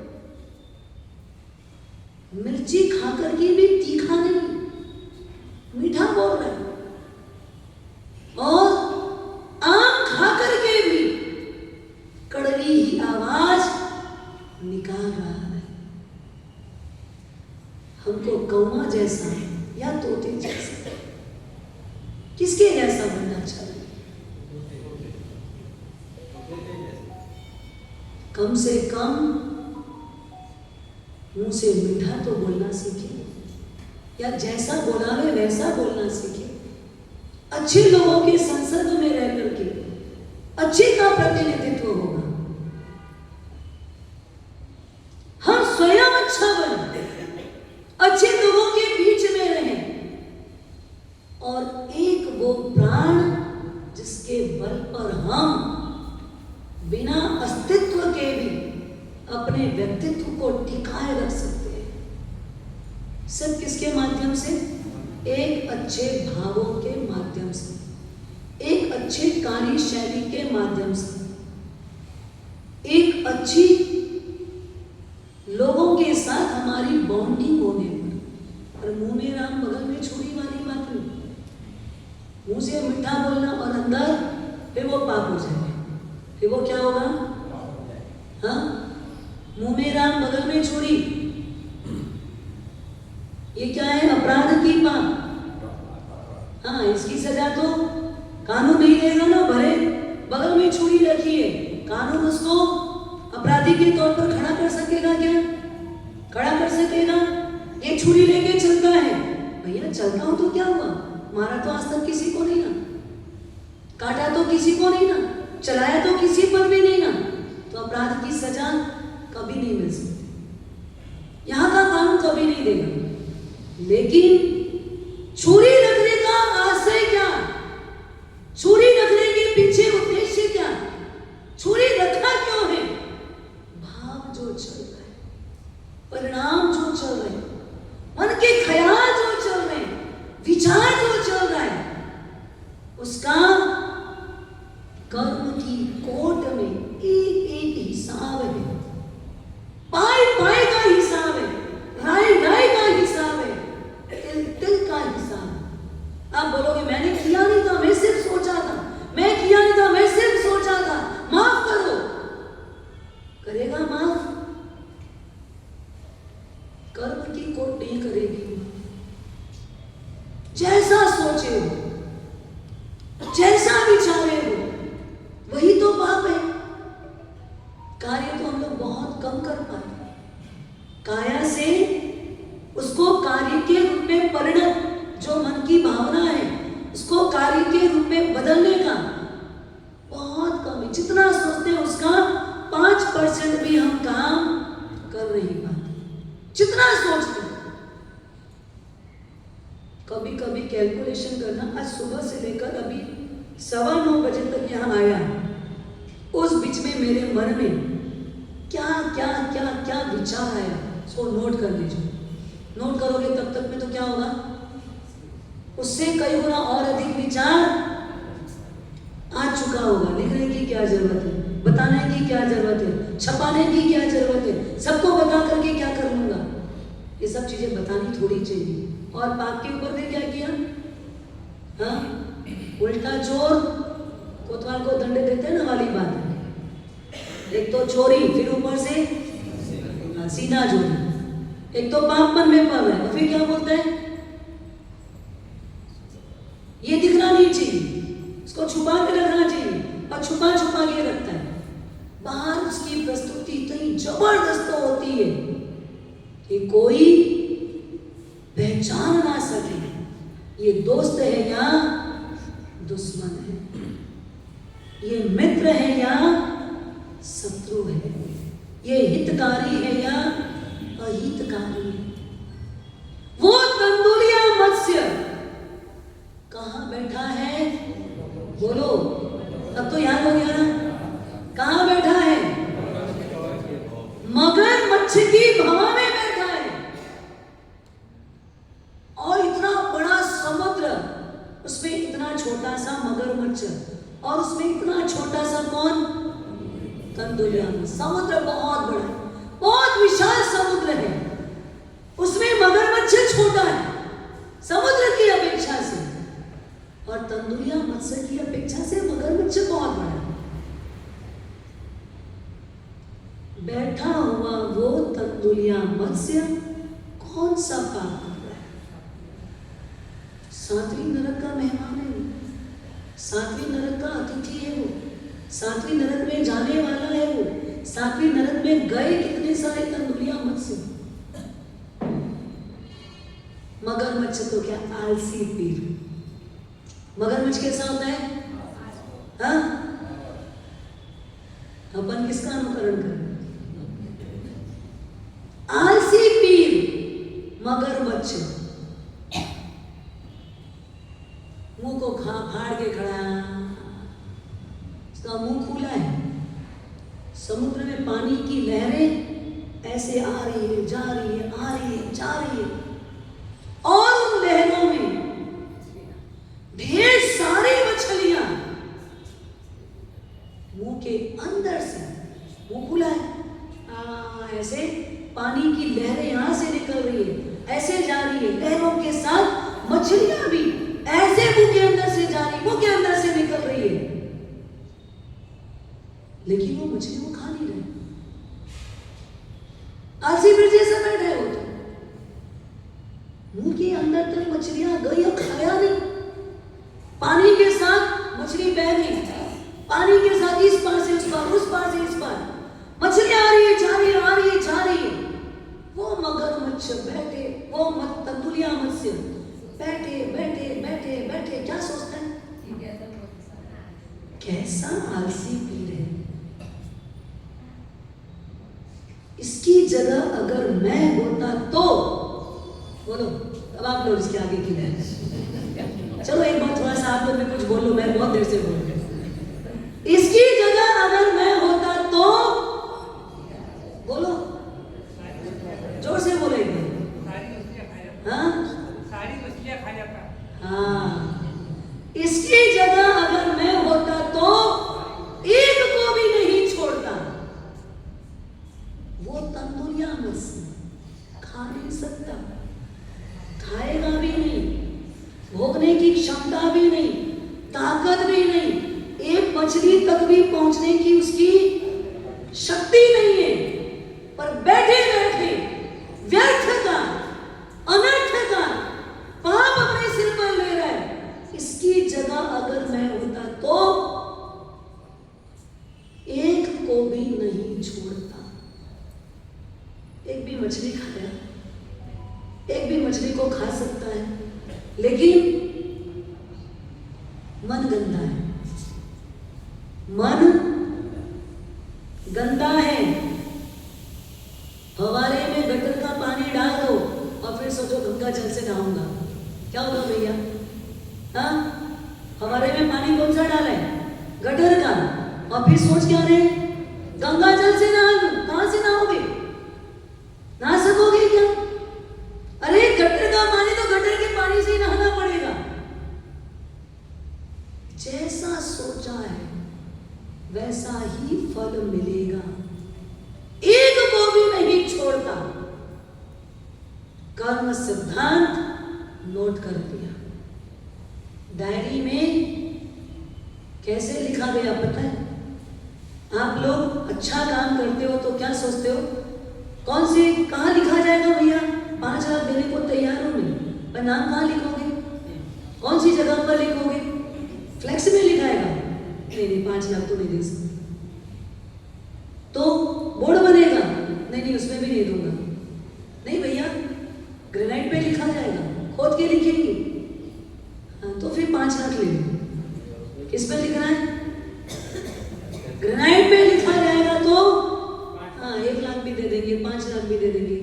A: मिर्ची खाकर के भी तीखा नहीं, मीठा बोल रहा है, और आम खाकर के भी कड़वी ही आवाज निकाल रहा है। हमको कौवा जैसा या तोते जैसा, किसके जैसा बनना चाहिए? कम से कम मुंह से मीठा तो बोलना सीखे, या जैसा बोला है वैसा बोलना सीखे। अच्छे लोगों के संसर्ग में रह करके अच्छे का प्रतिनिधित्व होगा। हम स्वयं अच्छा बने, अच्छे लोगों के बीच में रहें, और एक वो प्राण जिसके बल पर हम बिना अस्तित्व के भी अपने व्यक्तित्व को टिकाए रख सकते हैं। सिर्फ किसके माध्यम से? एक अच्छे भावों के माध्यम से, एक अच्छे कार्यशैली के माध्यम से, एक अच्छी लोगों के साथ हमारी बॉन्डिंग होने पर। और मुंह में राम बगल में छुरी वाली बात नहीं। मुंह से मीठा बोलना और अंदर फिर वो पाप हो जाएगा। फिर वो क्या होगा? हाँ, मुंह में राम बगल में छुरी, ये क्या है? अपराध की पाप। हाँ, इसकी सजा तो कानून नहीं देगा ना। भले बगल में छुरी रखी है, कानून उसको अपराधी के तौर पर खड़ा कर सकेगा क्या? खड़ा कर सकेगा? ये छुरी लेके चलता है, भैया चलता हूं तो क्या हुआ? मारा तो आज तक किसी को नहीं ना, काटा तो किसी को नहीं ना, चलाया तो किसी पर भी नहीं ना, तो अपराध की सजा कभी नहीं मिल सकती। यहां का कानून कभी नहीं देगा। लेकिन छुरी रखने का आशय क्या? छुरी रखने के पीछे उद्देश्य क्या? छुरी रखा क्यों है? भाव जो चल रहा है, परिणाम जो चल रहे हैं, मन के ख्याल जो चल रहे हैं, विचार जो चल रहा है, उसका कर्म की कोट में एक एक हिसाब है, पाई पाई का हिसाब है, राय राय का हिसाब है, तिल तिल का हिसाब। आप बोलोगे मैंने किया नहीं था, मैं सिर्फ सोचा था, मैं किया नहीं था, मैं सिर्फ सोचा था, माफ करो। करेगा माफ? कर्म की कोट नहीं करेगी। जैसा सोचे हो, जैसा विचारे हो, वही तो पाप है। कार्य तो हम में बदलने का बहुत कम है। जितना सोचते हैं उसका 5% भी हम काम कर नहीं पाते, जितना सोचते हैं। कभी कभी कैलकुलेशन करना, आज सुबह से लेकर अभी 9:15 बजे तक यहाँ आया, उस बीच में मेरे मन में क्या क्या क्या क्या विचार आया, उसको नोट कर लीजिए। नोट करोगे तब तक में तो क्या होगा, उससे कई गुना और अधिक विचार आ चुका होगा। लिखने की क्या जरूरत है, बताने की क्या जरूरत है, छपाने की क्या जरूरत है, सबको बता करके क्या कर लूंगा। ये सब चीजें बतानी थोड़ी चाहिए। और पाप के ऊपर ने क्या किया, हाँ, उल्टा चोर कोतवाल को दंड देते हैं ना वाली बात है। एक तो चोरी, फिर ऊपर से सीधा चोरी, एक तो पाप मन में पड़ रहा है, फिर क्या बोलता है, ये दिखना नहीं चाहिए, इसको छुपा के रखना चाहिए, और छुपा छुपा के रखता है। बाहर उसकी प्रस्तुति इतनी जबरदस्त होती है कि कोई पहचान ना सके ये दोस्त है या दुश्मन है, ये मित्र है या शत्रु है, ये हितकारी है या अहितकारी है। वो तंदुलिया मत्स्य कहां बैठा है, बोलो, अब तो याद हो गया ना, कहां बैठा है, मगरमच्छ की भवा में बैठा है। और इतना बड़ा समुद्र, उसमें इतना छोटा सा मगरमच्छ, और उसमें इतना छोटा सा कौन, तंदुलिया। समुद्र बहुत बड़ा है, बहुत विशाल समुद्र है, उसमें मगरमच्छ छोटा है समुद्र की अपेक्षा से, और तंदुलिया मत्स्य की अपेक्षा से मगरमच्छ बहुत बड़ा है। बैठा हुआ वो तंदुलिया मत्स्य कौन सा पाप कर रहा है, 7वीं नरक का मेहमान है वो, 7वीं नरक का अतिथि है वो, 7वीं नरक में जाने वाला है वो। 7वीं नरक में गए कितने सारे तंदुलिया मत्स्य। मगरमच्छ तो क्या, आलसी पीर। मगरमच्छ कैसा होता है, हाँ, अपन किसका अनुकरण कर, आलसी पीर मगरमच्छ। मुंह को फाड़ के खड़ा, उसका मुंह खुला है। समुद्र में पानी की लहरें ऐसे आ रही है, जा रही है, आ रही है, जा रही है, और उन लहरों में ढेर सारी मछलियां मुंह के अंदर से, मुंह खुला है, ऐसे पानी की लहरें यहां से निकल रही है, ऐसे जा रही है, लहरों के साथ मछलियां भी ऐसे मुंह के अंदर से जा रही, मुंह के अंदर से निकल रही है, लेकिन वो मछली वो खा नहीं रहे। आलसी फिर जैसा बैठे हो, तो मुंह के अंदर तक मछलियां गई और खाया नहीं, पानी के साथ मछली बह गई, पानी के साथ इस पार से उस पार, उस पार से इस पार, मछली आ रही है, जा रही है, आ रही है, जा रही है। वो मगरमच्छ बैठे, वो तंदुलिया मत्स्य बैठे बैठे बैठे बैठे क्या सोचता है, कैसा आलसी पीर है, इसकी जगह अगर मैं होता तो, बोलो अब आप लोग इसके आगे की है। चलो एक बार थोड़ा सा आप लोग भी कुछ बोलो, मैं बहुत देर से बोल रही हूं। इसकी जगह अगर मैं होता तो, बोलो जोर से बोलेंगे, हाँ,
B: सारी मछलियां खा जाता।
A: हाँ, इसकी जगह अगर मैं होता तो एक को भी नहीं छोड़ता। वो तंदुलिया मत्स्य खा नहीं सकता, खाएगा भी नहीं, भोगने की क्षमता भी नहीं, ताकत भी नहीं, एक मछली तक भी पहुंचने की उसकी शक्ति नहीं है, पर बैठे बैठे व्यर्थ का, अनर्थ का पाप अपने सिर पर ले रहा है। इसकी जगह अगर मैं होता तो एक को भी नहीं छोड़ता। एक भी मछली खाया, एक भी मछली को खा सकता है, लेकिन मन गंदा गंदा है। फवारे में गटर का पानी डाल दो और फिर सोचो गंगा जल से नहाऊंगा, क्या होगा भैया? हाँ, फवारे में पानी कौन सा डाला है? गटर का। और फिर सोच क्या रहे, गंगा जल से नहा लूं। कहां से नहाओगे? नहा सकोगे क्या? अरे गटर का पानी तो गटर के पानी से ही नहाना पड़ेगा। जैसा सोचा है वैसा ही फल मिलेगा, एक को भी नहीं छोड़ता। कर्म सिद्धांत नोट कर दिया। डायरी में कैसे लिखा गया पता है? आप लोग अच्छा काम करते हो तो क्या सोचते हो, कौन से कहां लिखा जाएगा भैया? 5 लाख देने को तैयार हूं मैं, पर नाम कहां लिखोगे? कौन सी जगह पर लिखोगे? फ्लेक्स में लिखाएगा? नहीं, 5 लाख तो नहीं दे सकते। तो बोर्ड बनेगा? नहीं, उसमें भी नहीं दूंगा। नहीं भैया, ग्रेनाइट पे लिखा जाएगा, खोद के लिखेंगे। हाँ, तो फिर 5 लाख ले लो। किस पे लिखना है? ग्रेनाइट पे लिखा जाएगा तो हाँ 1 लाख भी दे देंगे, 5 लाख भी दे देंगे।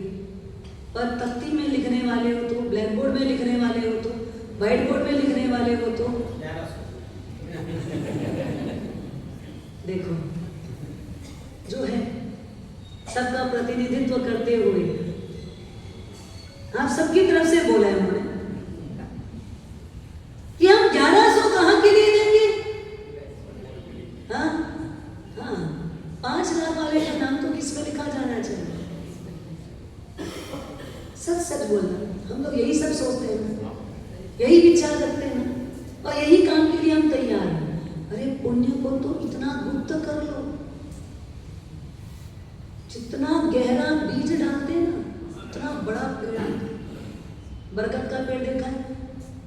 A: पर तख्ती में लिखने वाले हो तो, ब्लैक बोर्ड में लिखने वाले हो तो, व्हाइट बोर्ड में लिखने वाले हो तो देखो, जो है सबका प्रतिनिधित्व करते हुए आप सबकी तरफ से बोला है उन्होंने कि हम 1100 कहां के लिए देंगे? हाँ हाँ, 5 लाख वाले का नाम तो किस पे लिखा जाना चाहिए? सच सच बोलना। हम लोग यही सब सोचते हैं ना, यही विचार रखते हैं ना, और यही काम के लिए हम तैयार हैं। अरे पुण्य को तो इतना गुप्त कर लो, जितना गहरा बीज डालते हैं ना उतना बड़ा पेड़ आता है। बरगद का पेड़ देखा है,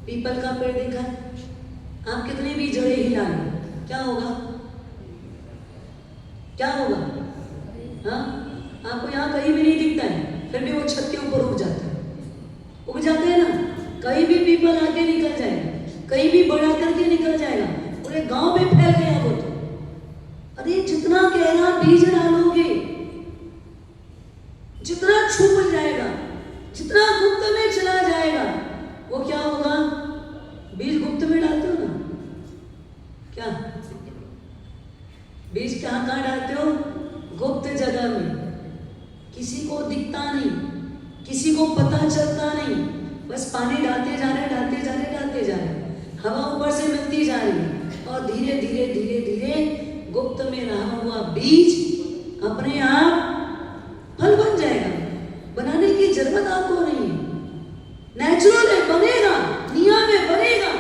A: पीपल का पेड़ देखा है, आप कितने भी जड़ें हिला लो, क्या होगा? क्या होगा? हाँ, आपको यहाँ कहीं भी नहीं दिखता है, फिर भी वो छत के ऊपर उग जाता है। उग जाते हैं ना, कहीं भी पीपल आके निकल जाएगा, कहीं भी बड़ा करके निकल जाएगा, पूरे गांव में फैल गया वो तो। अरे जितना गहरा बीज डालोगे, जितना छुप जाएगा, जितना गुप्त में चला जाएगा, वो क्या होगा? बीज गुप्त में डालते हो ना, क्या बीज कहां डालते हो? गुप्त जगह में, किसी को दिखता नहीं, किसी को पता चलता नहीं, बस पानी डालते जा रहे, डालते जा रहे, डालते जा रहे, हवा ऊपर से मिलती जा रही है, और धीरे धीरे धीरे धीरे गुप्त में रहा हुआ बीज अपने आप फल बन जाएगा। बनाने की जरूरत आपको नहीं है, नेचुरल है, बनेगा, नियम में बनेगा।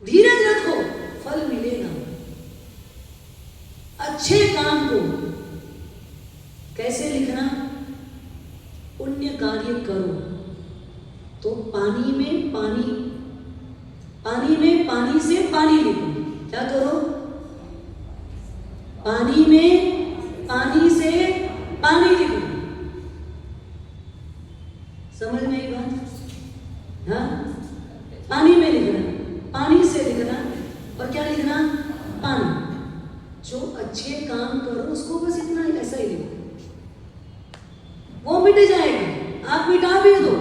A: धीरज रखो, फल मिलेगा। अच्छे काम को कैसे लिखना? पुण्य कार्य करो तो पानी में पानी, पानी में पानी से पानी लिखो। क्या करो? पानी में पानी से पानी लिखो। समझ में आई बात? हाँ, पानी में लिखना, पानी से लिखना, और क्या लिखना? पानी। जो अच्छे काम करो उसको बस इतना ही, ऐसा ही लिखो, वो मिट जाएगा। आप मिटा भी दो,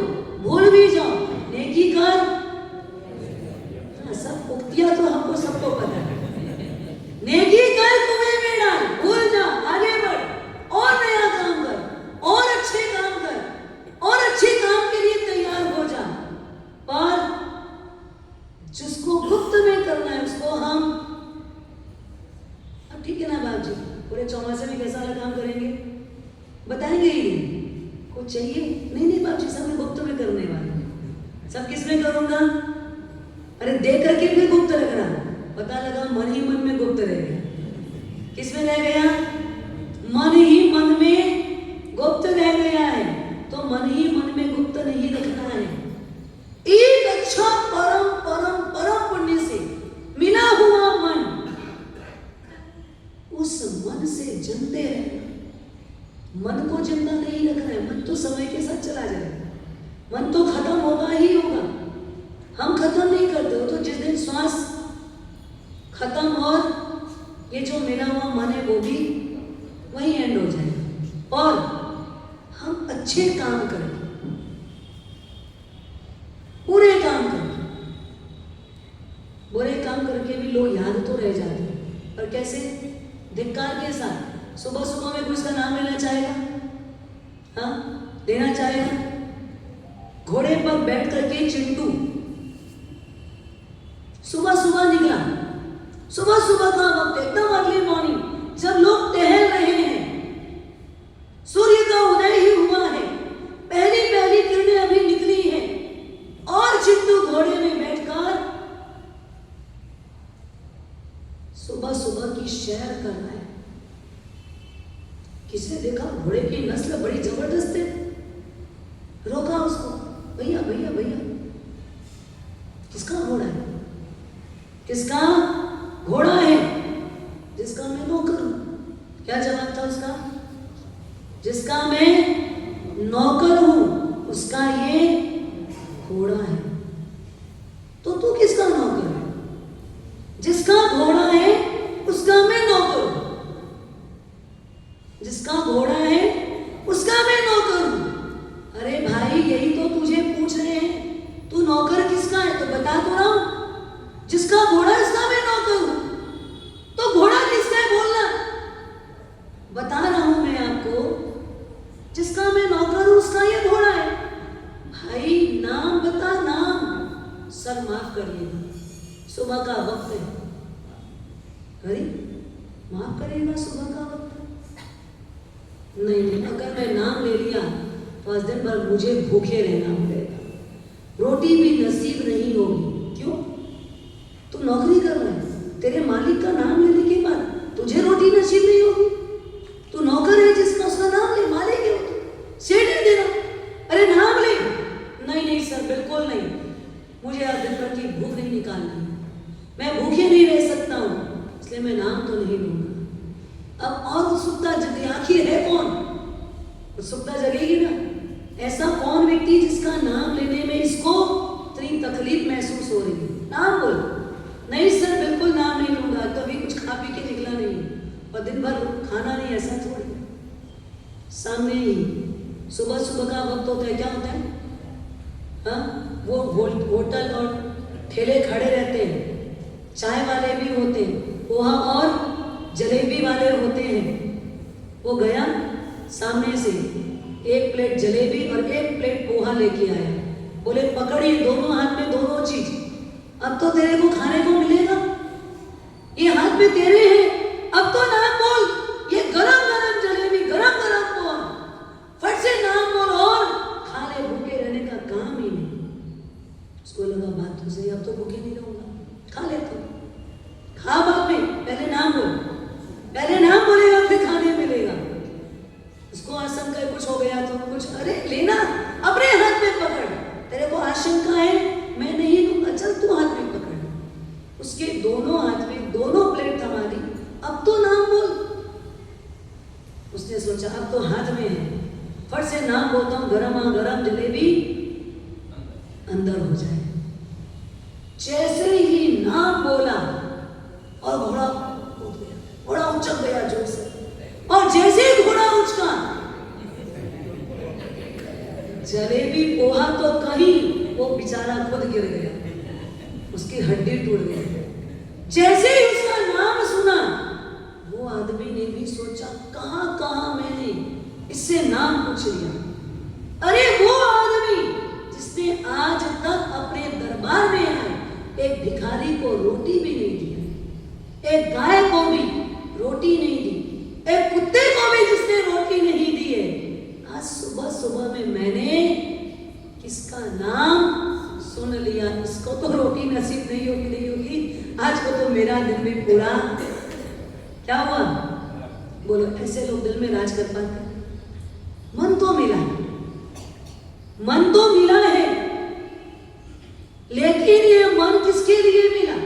A: भूल भी जाओ, नेकी कर। हाँ, सब उक्तियां तो हमको सबको पता है। नेकी कर, कुएं में डाल, भूल जा, आगे बढ़, और नया काम कर, और अच्छे काम कर, और अच्छे काम के लिए तैयार हो जा। पर जिसको गुप्त में करना है उसको हम, अब ठीक है ना बाप जी, पूरे चौमासे में कैसा वाला काम करेंगे बताएंगे ही नहीं, कुछ चाहिए? नहीं बाप जी, सब मैं गुप्त में करने वाला हूं। सब किस में करूंगा? अरे दे करके भी गुप्त रखना, पता लगा मन ही मन में गुप्त रह गया। किस में रह गया? मन ही मन में गुप्त रह गया है, तो मन ही मन में गुप्त नहीं रखना है। एक अच्छा परम परम परम पुण्य से मिला हुआ मन, उस मन से जमते रहना। मन को जिंदा नहीं रखना है, मन तो समय के साथ चला जाएगा, मन तो खत्म होगा ही होगा। हम खत्म नहीं करते हो, तो जिस दिन श्वास खत्म और ये जो मिला हुआ मन है वो भी वही एंड हो जाएगा और हम अच्छे काम करें, पूरे काम करें। बुरे काम करके भी लोग याद तो रह जाते हैं, पर कैसे? धिक्कार के साथ। सुबह सुबह में कोई उसका नाम लेना चाहेगा? हाँ, लेना चाहेगा? घोड़े पर बैठ करके चिंटू सुबह सुबह निकला। सुबह सुबह का वक्त, एकदम अर्ली मॉर्निंग, जब लोग टहल रहे हैं, सूर्य का उदय ही हुआ है, पहली पहली किरणें अभी निकली हैं, और चिंटू घोड़े में बैठकर सुबह सुबह की सैर कर रहा है। किसी ने देखा घोड़े की नस्ल बड़ी जबरदस्त है, रोका उसको, भैया भैया भैया, किसका घोड़ा है? किसका घोड़ा है? जिसका मैं नौकर हूं। क्या जवाब था उसका? जिसका मैं नौकर हूं उसका ये घोड़ा है। तो तू किसका नौकर है? जिसका घोड़ा है उसका मैं नौकर हूं। जिसका घोड़ा है उसका मैं नौकर हूं। अरे भाई, यही तो तुझे पूछ रहे हैं, तू नौकर किसका है? तो बता तो रहा हूं, जिसका घोड़ा है उसका मैं नौकर हूं। तो घोड़ा किसका है बोलना? बता रहा हूं मैं आपको, जिसका मैं नौकर हूं उसका ये घोड़ा है। भाई नाम बता, नाम। सर माफ करिएगा, सुबह का वक्त है। अरे माफ करिएगा, सुबह का वक्त है। नहीं, अगर मैं नाम ले लिया तो आज दिन भर मुझे भूखे रहना पड़ेगा, रोटी भी नसीब नहीं होगी। क्यों? तू नौकरी कर रहा है, तेरे मालिक का नाम लेने के बाद तुझे रोटी नसीब नहीं होगी। तू नौकर है जिसका, उसका नाम ले, मालिक है वो, सेठ है तेरा। अरे नाम ले। नहीं नहीं सर, बिल्कुल नहीं, मुझे आज दिन भर की भूख नहीं निकालनी, मैं भूखे नहीं रह सकता हूँ, इसलिए मैं नाम तो नहीं लूंगा। अब और उत्सुकता जगी, आखिर है कौन? उत्सुकता जगेगी ना। ऐसा कौन व्यक्ति जिसका नाम लेने में इसको इतनी तकलीफ महसूस हो रही है? नाम बोल। नहीं सर, बिल्कुल नाम नहीं लूंगा, कभी कुछ खा पी के निकला नहीं और दिन भर खाना नहीं, ऐसा थोड़ी। सामने ही सुबह सुबह का वक्त होता है, क्या होता है? हाँ, वो होटल और ठेले खड़े रहते हैं, चाय वाले भी होते हैं, पोहा और जलेबी वाले होते हैं। वो गया, सामने से एक प्लेट जलेबी और एक प्लेट पोहा लेके आया। बोले पकड़िए, दोनों हाथ में दोनों चीज, अब तो तेरे को खाने को मिलेगा, ये हाथ में तेरे हैं, अब तो नाम बोल। ये गरम गरम जलेबी, गरम गरम पोहा, फट से नाम बोल और खा ले, भूखे रहने का काम ही नहीं। उसको लगा बात तो सही, अब तो भूखे नहीं रहूंगा, खा ले तो खा, बाद में पहले नाम बोल, पहले नाम बोलेगा फिर खाने मिलेगा। उसको आशंका कुछ हो गया तो कुछ, अरे लेना, अपने हाथ में पकड़, तेरे को आशंका है मैं नहीं दूंगा, चल तू हाथ में पकड़। उसके दोनों हाथ में दोनों प्लेट थमा दी, अब तो नाम बोल। उसने सोचा अब तो हाथ में है, फट से नाम बोलता हूं, गरमा गरम जलेबी अंदर हो जाए। जैसे ही नाम बोला और घोड़ा उठ गया, घोड़ा उछल गया जोर से, और जैसे ही घोड़ा उछला, जलेबी पोहा तो कहीं, वो बेचारा खुद गिर गया, उसकी हड्डी टूट गई। जैसे ही उसका नाम सुना, वो आदमी ने भी सोचा कहां कहां मैंने इससे नाम पूछ लिया। अरे वो आदमी जिसने आज तक अपने दरबार में आए एक भिखारी को रोटी भी नहीं दी, एक गाय को भी रोटी नहीं दी, एक कुत्ते को भी जिसने रोटी नहीं दी है, आज सुबह सुबह में मैंने किसका नाम सुन लिया, इसको तो रोटी नसीब नहीं होगी, नहीं होगी, आज को तो मेरा दिन भी पूरा। क्या हुआ? बोलो, ऐसे लोग दिल में राज कर पाते? मन तो मिला, मन तो मिला है, लेकिन ये मन किसके लिए मिला?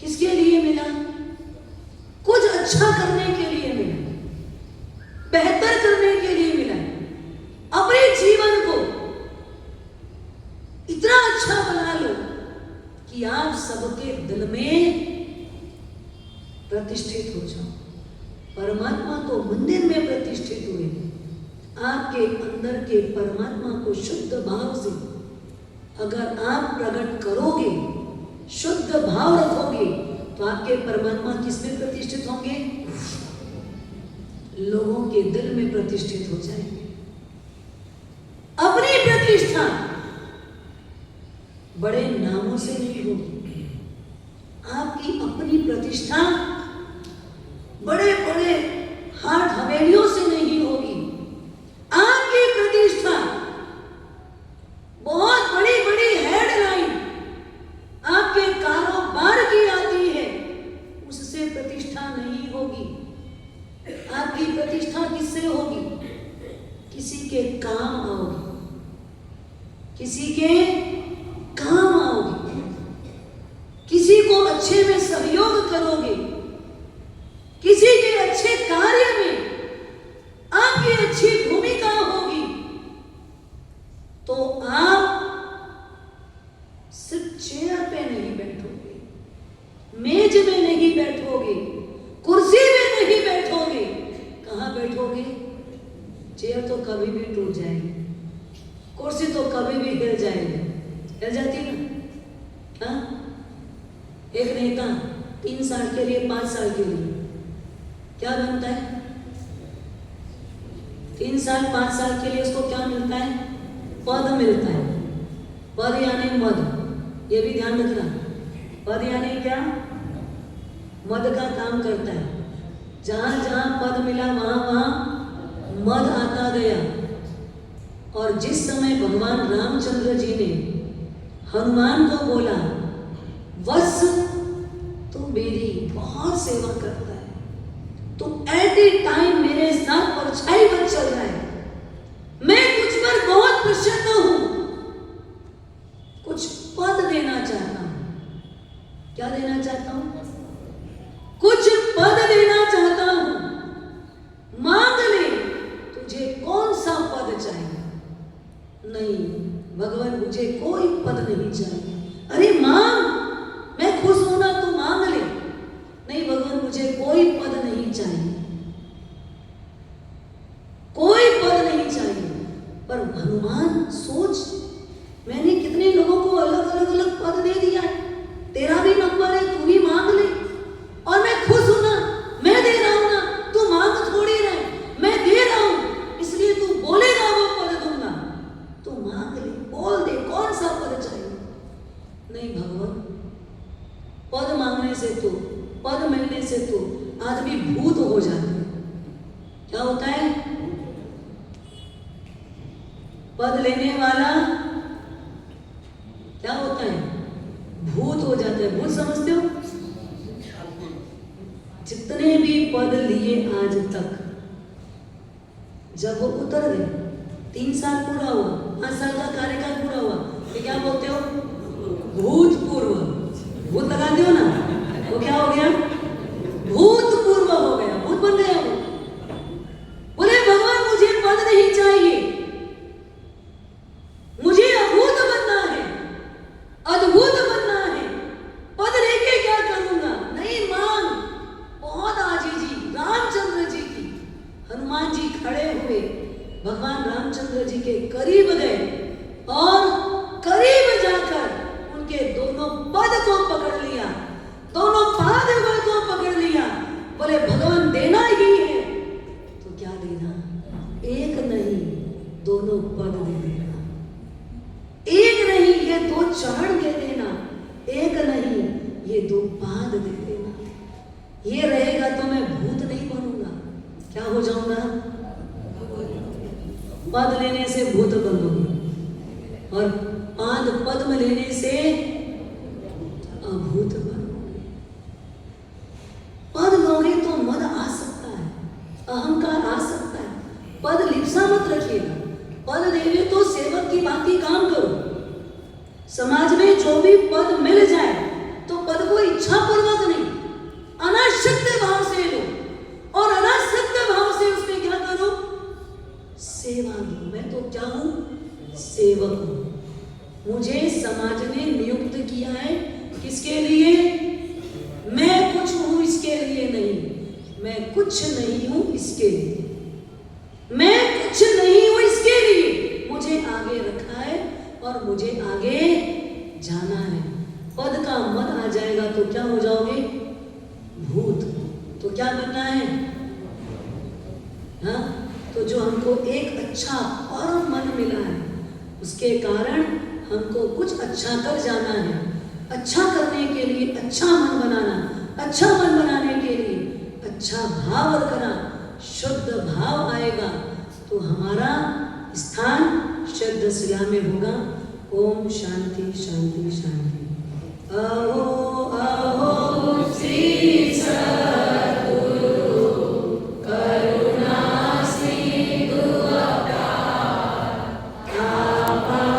A: किसके लिए मिला? कुछ अच्छा करने के लिए मिला, बेहतर करने के लिए मिला, अपने जीवन को इतना अच्छा बना लो कि आप सबके दिल में प्रतिष्ठित हो जाओ। परमात्मा तो मंदिर में प्रतिष्ठित हुए। आपके अंदर के परमात्मा को शुद्ध भाव से अगर आप प्रकट करोगे, शुद्ध भाव रखोगे, तो आपके परमात्मा किसमें प्रतिष्ठित होंगे? लोगों के दिल में प्रतिष्ठित हो जाएंगे। अपनी प्रतिष्ठा बड़े नामों से नहीं होगी। आपकी अपनी प्रतिष्ठा बड़े बड़े हाट हवेलियों से नहीं होगी। आपकी प्रतिष्ठा बहुत बड़ी बड़ी हेडलाइन आपके कारोबार की आती है, उससे प्रतिष्ठा नहीं होगी। आपकी प्रतिष्ठा किससे होगी? किसी के काम आओगी, किसी के काम आओगे, किसी को अच्छे में सहयोग करोगे, किसी के अच्छे कार्य में आपकी अच्छी भूमिका होगी, तो आप सिर्फ चेयर पे नहीं बैठोगे, मेज में नहीं बैठोगे, कुर्सी में नहीं बैठोगे। कहाँ बैठोगे? चेयर तो कभी भी टूट जाएगी, कुर्सी तो कभी भी हिल जाएगी, हिल जाती ना। हाँ? एक नेता 3 साल के लिए, 5 साल के लिए क्या बनता है? 3 साल 5 साल के लिए उसको क्या मिलता है? पद मिलता है। पद यानी मद, ये भी ध्यान रखना। पद यानी क्या? मद का काम करता है। जहां जहां पद मिला वहां वहां मद आता गया। और जिस समय भगवान रामचंद्र जी ने हनुमान को बोला, वत्स तू मेरी बहुत सेवा करता है, तो एट ए टाइम मेरे साथ परछाई बन चल रहा है, मैं तुझ पर बहुत प्रसन्न हूं, कुछ पद देना चाहता हूं। क्या देना चाहता हूं? कुछ पद देना चाहता हूं, मांग ले, तुझे कौन सा पद चाहिए? नहीं भगवान, मुझे कोई पद नहीं चाहिए। अरे मांग, मैं खुश होना, तू मांग ले। नहीं भगवान, मुझे कोई पद नहीं चाहिए, कोई पद नहीं चाहिए। पर हनुमान सोच, मैंने कितने लोगों को अलग अलग अलग पद दे दिया है, तेरा भी नंबर है, तू भी मांग ले। और मैं खुश हूं ना, मैं दे रहा हूं ना, तू मांग थोड़ी रहे, मैं दे रहा हूं, इसलिए तू बोलेगा वो पद दूंगा, तू मांग ले, बोल दे कौन सा पद चाहिए। नहीं भगवान, पद मांगने से तो, पद मिलने से तो आदमी भूत हो जाता है। क्या होता है? पद लेने वाला क्या होता है? भूत हो जाता है। भूत समझते हो? जितने भी पद लिए आज तक, जब वो उतर गए, 3 साल पूरा हुआ, 5 साल का कार्यकाल पूरा हुआ, तो क्या बोलते हो? भूतपूर्व। भूत लगाते हो ना, वो क्या हो गया? भूतपूर्व हो गया, भूत बन गया वो। बोले भगवान मुझे पद नहीं चाहिए, मुझे अभूत बनना है, अद्भुत बनना है, पद लेके क्या करूंगा? नहीं मांग। बहुत आजीजी रामचंद्र जी की। हनुमान जी खड़े हुए, भगवान रामचंद्र जी के करीब गए और करीब जाकर उनके दोनों पद को पकड़ लिया, दोनों पाद को पकड़ लिया। बोले भगवान देना ही है तो क्या देना? एक नहीं, दोनों पद दे देना। एक नहीं, ये 2 चरण दे देना। एक नहीं, ये 2 पाद दे देना। ये रहेगा तो मैं भूत नहीं बनूंगा। क्या हो जाऊंगा? पद लेने से भूत बनूंगा, और पाद पद्म लेने से अभूत बनोगे। पद लोगे तो मद आ सकता है, अहंकार आ सकता है। पद लिप्सा मत रखिएगा। पद देवे तो सेवक की बात ही काम करो। समाज में जो भी पद मिल जाए तो पद को इच्छा पूर्वक नहीं, अनासक्त भाव से लो, और अनासक्त भाव से उसमें क्या करो? सेवा दो। मैं तो क्या हूं? सेवक हूं। मुझे समाज ने नियुक्त किया है, किसके लिए? मैं कुछ हूं इसके लिए कुछ नहीं हूं इसके लिए, मैं कुछ नहीं हूं इसके लिए, मुझे आगे रखा है और मुझे आगे जाना है। पद का मन आ जाएगा तो क्या हो जाओगे? भूत। तो क्या बनना है? हाँ, तो जो हमको एक अच्छा परम मन मिला है, उसके कारण हमको कुछ अच्छा कर जाना है। अच्छा करने के लिए अच्छा मन बनाना, अच्छा मन बनाने के लिए अच्छा भाव रखना, शुद्ध भाव आएगा तो हमारा स्थान शुद्ध शिला में होगा। ओम शांति शांति शांति।